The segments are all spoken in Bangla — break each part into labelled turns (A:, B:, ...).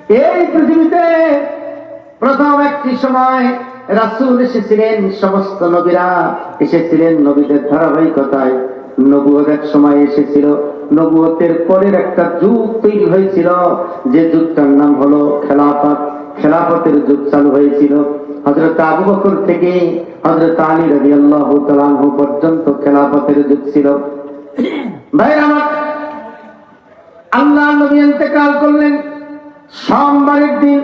A: এই পৃথিবীতে প্রথম একটি সময় রাসূল এসেছিলেন, সমস্ত নবীরা এসেছিলেন নবীদের ধারাবাহিকতায়। নবুয়ত এক সময় এসেছিল, নবুয়তের পরের একটা যুগ তৈরি হয়েছিল, যে যুগটার নাম হলো খেলাফত। খেলাফতের যুগ চালু হয়েছিল। হযরত আবু বকর থেকে হযরত আলী রাদিয়াল্লাহু তাআলা আনহু পর্যন্ত খেলাফতের যুগ ছিল। ভাইরা আমার, আল্লাহ নবী ইন্তেকাল করলেন সোমবারের দিন।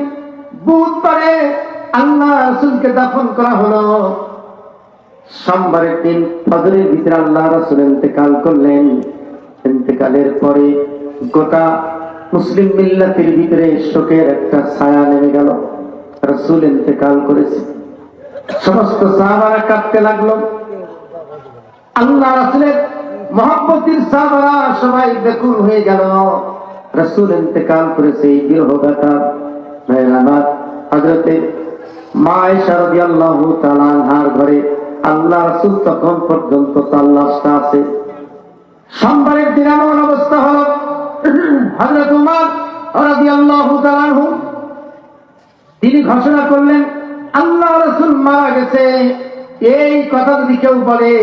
A: বুধবারে আল্লাহ রাসূলকে দাফন করা হলো। সোমবারের দিন ফজরের ভিতরে আল্লাহ রাসূল ইন্তেকাল করলেন। ইন্তেকালের পরে গোটা মুসলিম মিল্লাতের ভিতরে শোকের একটা ছায়া নেমে গেল। রাসূল ইন্তেকাল করেছে, সমস্ত সাহাবারা কাঁদতে লাগলো। আল্লাহ রাসূলের মহব্বতের সাহাবারা সবাই বেকুল হয়ে গেল। রাসূল ইন্তেকাল করেছে, এই বিরহগাথা। ভাইরা আমার, হযরতে মা আয়েশা রাদিয়াল্লাহু তাআলা আনহার ঘরে আল্লাহ রাসূল তখন পর্যন্ত তার লাশটা আছে। সোমবারের দিন এমন অবস্থা হলো, হযরত উমর রাদিয়াল্লাহু তাআলা আনহু তিনি ঘোষণা করলেন, আল্লাহ রাসূল মারা গেছে। এই কথা যদি কেউ বলে,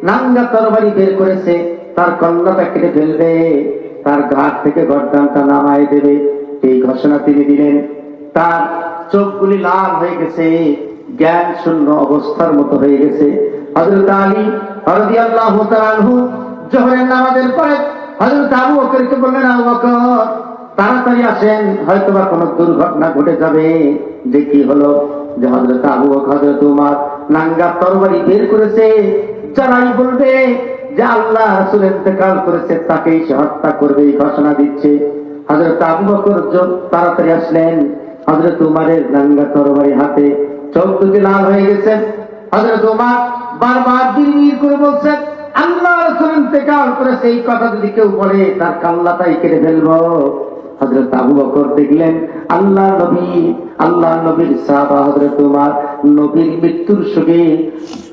A: নাঙ্গা তরবারি বের করেছে, তার কল্লাটা কেটে ফেলবে, তার ঘাট থেকে গর্দানটা নামায় দেবে। এই ঘোষণা তিনি দিলেন। তার চোখগুলি লাল হয়ে গেছে, জ্ঞান শূন্য অবস্থার মতো হয়ে গেছে। হযরত আলী রাদিয়াল্লাহু তাআলা আনহু জোহরের নামাজের পরে হযরত আবু বকরকে বললেন, আবু বকর তাড়াতাড়ি আসেন, হয়তোবা কোনো দুর্ঘটনা ঘটে যাবে। যে কি হলো, যে হযরত আবু বকর হযরত উমর নাঙ্গা তরবারি বের করেছে। যারাই বলবে যে আল্লাহ রাসূল ইন্তেকাল করেছে, তাকেই সে হত্যা করবে, এই ঘোষণা দিচ্ছে। হযরত আবু বকর তাড়াতাড়ি আসলেন। হযরত উমরের নাঙ্গা তরবারি হাতে, চোখ দুটি লাল হয়ে গেছে। হযরত উমর বারবার বিড়বিড় করে বলছেন, আল্লাহ রাসূল ইন্তেকাল করেছে, এই কথা যদি কেউ বলে তার কাল্লাটাই কেটে ফেলবো। হযরত আবু বকর দেখলেন আল্লাহ নবীর সাহাবা হযরত উমর নবীর মৃত্যুর শোকে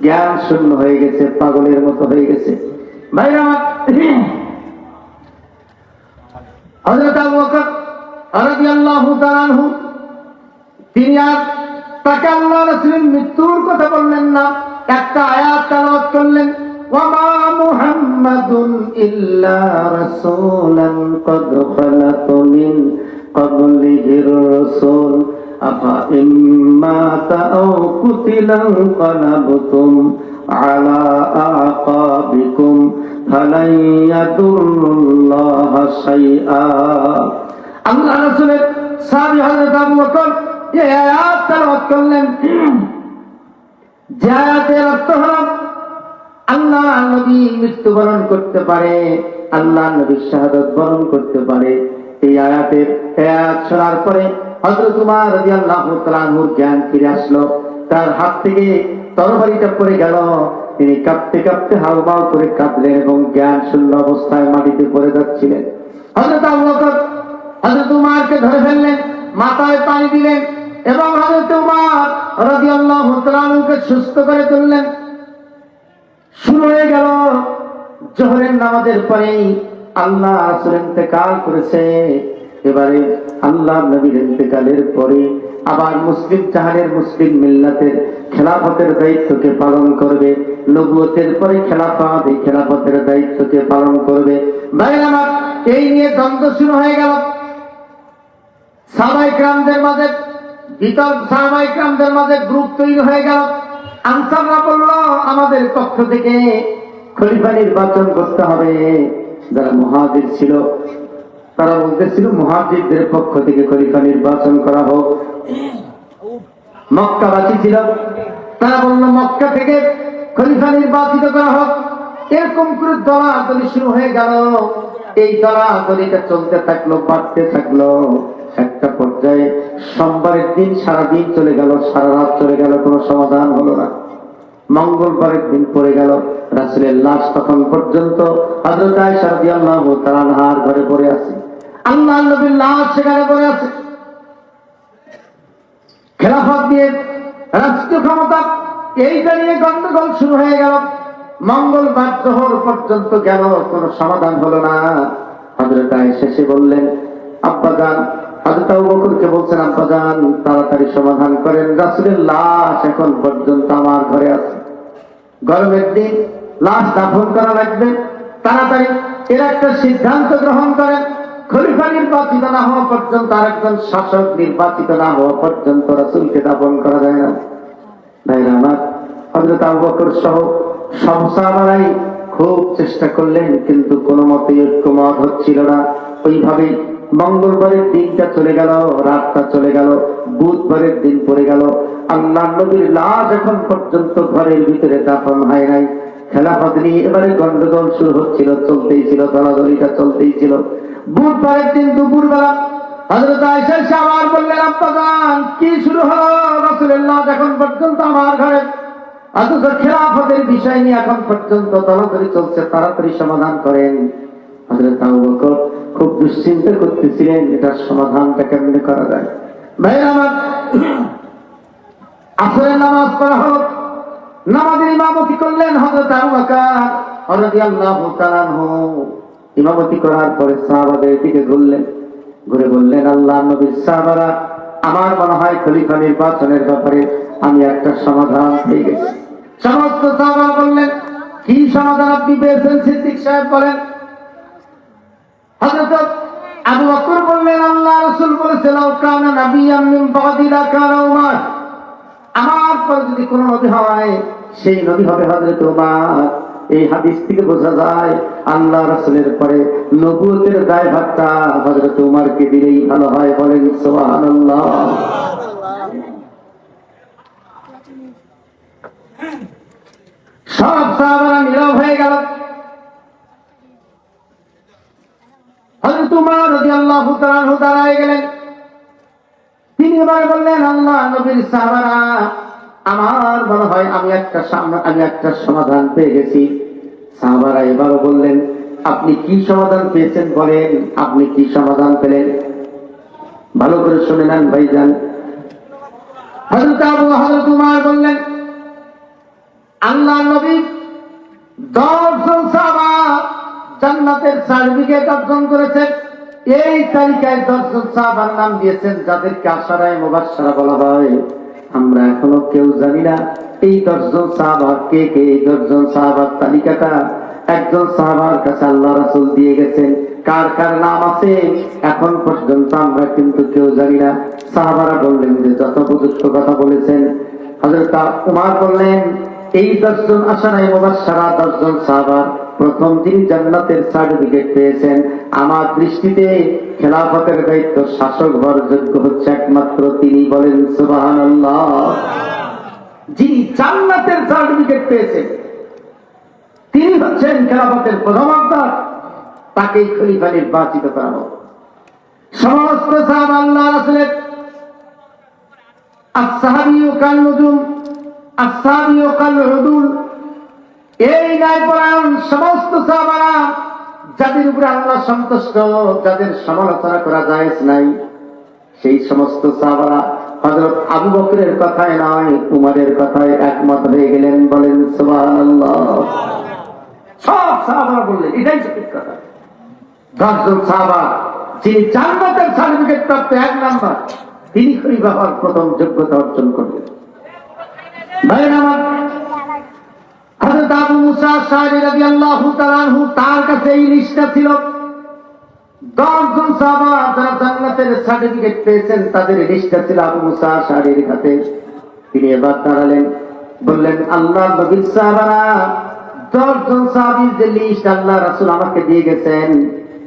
A: জ্ঞান শূন্য হয়ে গেছে, পাগলের মতো হয়ে গেছে। ভাইরা, হযরত আবু বকর রাদিয়াল্লাহু তাআলা আনহু তিনি আর তাকে আল্লাহ রাসূলের মৃত্যুর কথা বললেন না, একটা আয়াত তেলাওয়াত করলেন, ওয়ামা মুহাম্মাদুন ইল্লা রাসূলুন ক্বাদ খালাত মিন ক্বাবলিহির রাসূল আফা ইম্মাতা আও কুতিলা ক্বালাবতুম আলা আকাবিকুম ফালাই ইয়াদুল্লাহা শাইআ। আল্লাহ রাসূলের সাহাবী হযরত আবু বকর এই আয়াত তেলাওয়াত করলেন। যে আয়াতের অর্থ হলো আল্লাহ নবী মৃত্যুবরণ করতে পারে, আল্লাহ নবী শাহাদাত বরণ করতে পারে। এই আয়াতের আয়াত শোনার পরে হযরত উমর রাদিয়াল্লাহু তাআলা আনহুর জ্ঞান ফিরে আসলো। তার হাত থেকে তরবারিটা পড়ে গেল। তিনি কাঁপতে কাঁপতে হাউমাউ করে কাঁদলেন এবং জ্ঞান শূন্য অবস্থায় মাটিতে পড়ে যাচ্ছিলেন। হযরত আবু বকর হযরত উমরকে ধরে ফেললেন, মাথায় পানি দিলেন এবং হযরত উমর রাদিয়াল্লাহু তাআলা আনহুকে সুস্থ করে তুললেন। শুরু হয়ে গেল জোহরের নামাজের পরেই আল্লাহ রাসূল ইন্তেকাল করেছে। এবারে আল্লাহ নবীর ইন্তেকালের পরে আবার মুসলিম জাহানের মুসলিম মিল্লাতের খেলাফতের দায়িত্বকে পালন করবে। নবুয়তের পরে খেলাফত, এই খেলাফতের দায়িত্বকে পালন করবে। ভাইরা আমার, এই নিয়ে দ্বন্দ্ব শুরু হয়ে গেল সাহাবায়ে কেরামদের মাঝে। বিতর্ক সাহাবায়ে কেরামদের মাঝে গ্রুপ তৈরি হয়ে গেল। আনসাররা বলল, আমাদের পক্ষ থেকে খলিফা নির্বাচন করতে হবে। যারা মুহাজির ছিল তারা বলতেছিল মুহাজিরদের পক্ষ থেকে খলিফা নির্বাচন করা হোক। মক্কাবাসী ছিল, তারা বলল মক্কা থেকে খলিফা নির্বাচিত করা হোক। এরকম করে দলাদলি শুরু হয়ে গেল। এই দলাদলিটা চলতে থাকলো, বাড়তে থাকলো। একটা পর্যায়ে সোমবারের দিন সারাদিন চলে গেল, সারা রাত চলে গেল, কোনো সমাধান হলো না। মঙ্গলবারের দিন পড়ে গেল। রাসূলের লাশ তখন পর্যন্ত হযরত আয়েশা রাদিয়াল্লাহু তাআলা আনহার ঘরে পড়ে আছে। আল্লাহ নবীর লাশ সেখানে পড়ে আছে। খেলাফত দিয়ে রাষ্ট্রীয় ক্ষমতা, এইটা নিয়ে গন্ডগোল শুরু হয়ে গেল। মঙ্গলবার জোহর পর্যন্ত গেল, কোনো সমাধান হলো না। হযরত আয়েশা এসে বললেন, আব্বাজান হযরত আবু বকরকে বলছেন, আব্বাজান তাড়াতাড়ি সমাধান করেন, রাসূলের লাশ এখন পর্যন্ত আমার ঘরে আছে, গরমের দিন লাশ দাফন করা লাগবে, তাড়াতাড়ি এর একটা সিদ্ধান্ত গ্রহণ করেন। খলিফা নির্বাচিত না হওয়া পর্যন্ত, আরেকজন শাসক নির্বাচিত না হওয়া পর্যন্ত রাসূলকে দাফন করা যায় না। ভাইরা আমার, হযরত আবু বকর সহ সব সাহাবারাই খুব চেষ্টা করলেন, কিন্তু কোনো মতেই ঐক্যমত হচ্ছিল না। ওইভাবে মঙ্গলবারের দিনটা চলে গেল, রাতটা চলে গেল, বুধবারের দিন পড়ে গেল, আল্লাহর নবীর লাশ এখন পর্যন্ত ঘরের ভিতরে দাফন হয় নাই। খেলাফত নিয়ে এবারে গন্ডগোল শুরু হচ্ছিল, চলতেই ছিল, দলাদলিটা চলতেই ছিল। বুধবারের দিন দুপুরবেলা হযরত আয়েশা এসে আবার বললেন, আব্বাজান কি শুরু হলো? রাসূলের লাশ এখন পর্যন্ত আমার ঘরে, অথচ খেলাফতের বিষয় নিয়ে এখন পর্যন্ত দলাদলি চলছে, তাড়াতাড়ি সমাধান করেন। হযরত আবু বকর খুব দুশ্চিন্তা করতেছিলেন, এটার সমাধানটা কেমনে করা যায়। ভাইরা আমার, আসরের নামাজ পড়া হলো, নামাজের ইমামতি করলেন হযরত আবু বকর রাদিয়াল্লাহু তাআলা আনহু। ইমামতি করার পরে সাহাবাদের দিকে ঘুরে বললেন, আল্লাহর নবীর সাহাবারা, আমার মনে হয় খলিফা নির্বাচনের ব্যাপারে আমি একটা সমাধান পেয়ে গেছি। সমস্ত সাহাবা বললেন, কি সমাধান আপনি পেয়েছেন? সিদ্দিক সাহেব বলেন। হযরত আবু বকর বললেন, আল্লাহ রাসূল বলেছেন, লাউ কানা নাবিয়্যাম মিন বাদি লাকানা উমর, আমার পর যদি কোন নবী হয় সেই নবী হবে হযরত উমর। এই হাদিস থেকে বোঝা যায় আল্লাহ রাসূলের পরে নবুয়তের দায়ভারটা হযরত উমরকে দিলেই ভালো হয়। বলেন সুবহানাল্লাহ। সব সাহাবারা নীরব হয়ে গেল। হযরত উমর রাদিয়াল্লাহু তাআলা আনহু দাঁড়ায় গেলেন। তিনি এবার বললেন, আল্লাহ নবীর সাহাবারা, আমার মনে হয় আমি একটা সমাধান পেয়ে গেছি। সাহাবারা এবারও বললেন, আপনি কি সমাধান পেয়েছেন বলেন, আপনি কি সমাধান পেলেন? ভালো করে শুনে নেন ভাইজান। হযরত উমর বললেন, আল্লাহ নবী 10 জন সাহাবা জান্নাতের সার্টিফিকেট অর্জন করেছেন। এই তালিকায় 10 জন সাহাবার নাম দিয়েছেন, যাদেরকে আশারায়ে মুবাশশারা বলা হয়। আমরা এখনো কেউ জানি না এই 10 জন সাহাবা কে কে। এই 10 জন সাহাবার তালিকাটা একজন সাহাবার কাছে আল্লাহ রাসূল দিয়ে গেছেন। কার কার নাম আছে এখন পর্যন্ত আমরা কিন্তু কেউ জানি না। সাহাবারা বললেন যে যত উপযুক্ত কথা বলেছেন। হযরত উমর বললেন, এই 10 জন আশারায়ে মুবাশশারা 10 জন সাহাবা প্রথম যিনি জান্নাতের সার্টিফিকেট পেয়েছেন, আমার দৃষ্টিতে খেলাফতের দায়িত্ব শাসক হওয়ার যোগ্য হচ্ছে একমাত্র তিনি। বলেন সুবহানাল্লাহ। যিনি জান্নাতের সার্টিফিকেট পেয়েছেন তিনি হচ্ছেন খেলাফতের প্রথম অবতার, তাকেই খলিফা নির্বাচিত করা হোক। সমস্ত সাহাবা আল্লাহ রাসূলের আসহাবিউ কাল নুজুম, আসহাবিউ কাল উদুল, এই ন্যায়পরায়ণ সমস্ত সাহাবারা, যাদের উপরে আল্লাহ সন্তুষ্ট, যাদের সমালোচনা করা জায়েজ নাই, সেই সমস্ত সাহাবারা হযরত আবু বকরের কথায় নয়, উমরের কথায় একমত হয়ে গেলেন। বলেন সুবহানাল্লাহ। সব সাহাবারা বললেন এটাই সঠিক কথা। 10 জন সাহাবা যিনি জান্নাতের সার্টিফিকেট প্রাপ্ত 1 নাম্বার, তিনি খলিফা হওয়ার প্রথম যোগ্যতা অর্জন করলেন। ভাইরা আমার, হযরত আবু মুসা আশআরী রাদিয়াল্লাহু তাআলা আনহু, তার কাছে এই লিস্টটা ছিল। 10 জন সাহাবা যারা জান্নাতের সার্টিফিকেট পেয়েছেন তাদের লিস্টটা ছিল আবু মুসা আশআরীর কাছে। তিনি এবার দাঁড়ালেন, বললেন, আল্লাহ নবীর সাহাবারা, 10 জন সাহাবীর যে লিস্ট আল্লাহ রাসূল আমাকে দিয়ে গেছেন,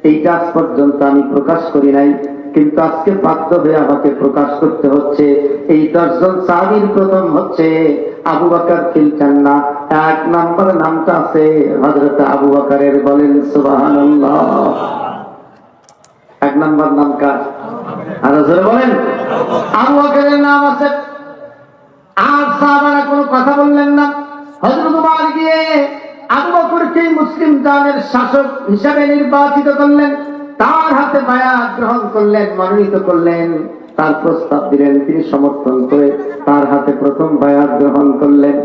A: এইটা আজ পর্যন্ত আমি প্রকাশ করি নাই, কিন্তু আজকে বাধ্য হয়ে আমাকে প্রকাশ করতে হচ্ছে। এই 10 জন সাহাবীর প্রথম হচ্ছে আবু বকর ফিল জান্নাহ। 1 নম্বর নামটা আছে হযরত আবু বকরের। বলেন সুবহানাল্লাহ। 1 নম্বর নাম কার? আর জোরে বলেন। আবু বকরের নাম আছে। আর সাহাবারা কোনো কথা বললেন না। হযরত উমর গিয়ে আবু বকরকে মুসলিম জানের শাসক হিসেবে নির্বাচিত করলেন, তার হাতে বায়াত গ্রহণ করলেন, মনোনীত করলেন, তার প্রস্তাব দিলেন। তিনি সমর্থন করে তার হাতে প্রথম বায়াত গ্রহণ করলেন।